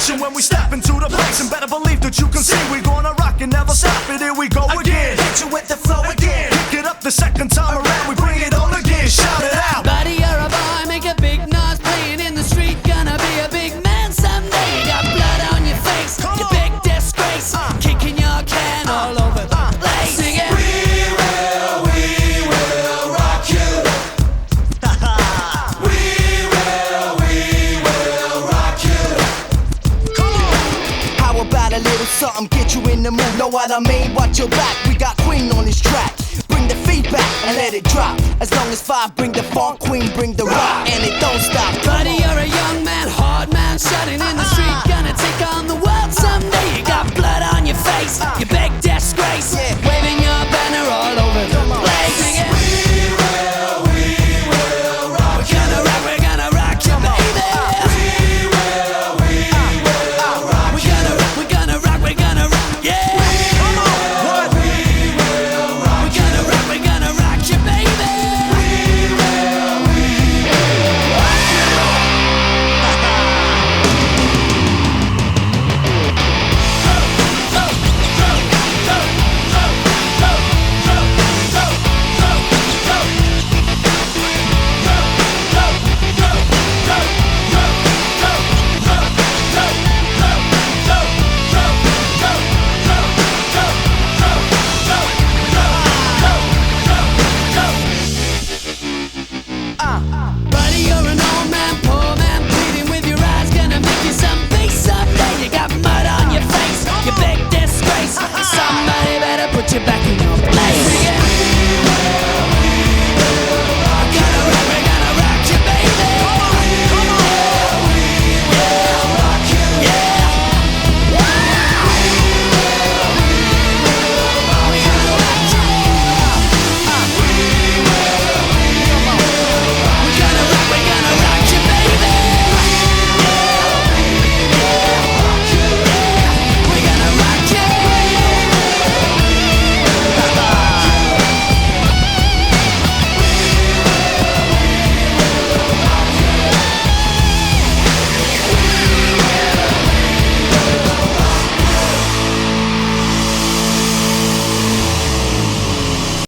vibration when we step into the place. And better believe that you can see we gonna rock and never stop it. Here we go again. Hit you with the flow again. Pick it up the second time around, we bring it on again. Shout it out. Buddy, you're a boy, make a big noise playing in the street. Gonna be a big man someday. You got blood on your face, you big disgrace. Kicking your can all over the place. Sing it. We will rock you. We will rock you. Come on. How about a little something, get you in the mood? Know what I mean? Watch your back, we got Queen on this track. Bring the feedback and let it drop. As long as 5 bring the funk, Queen bring the rock, and it don't stop. Buddy, you're a young man, hard man.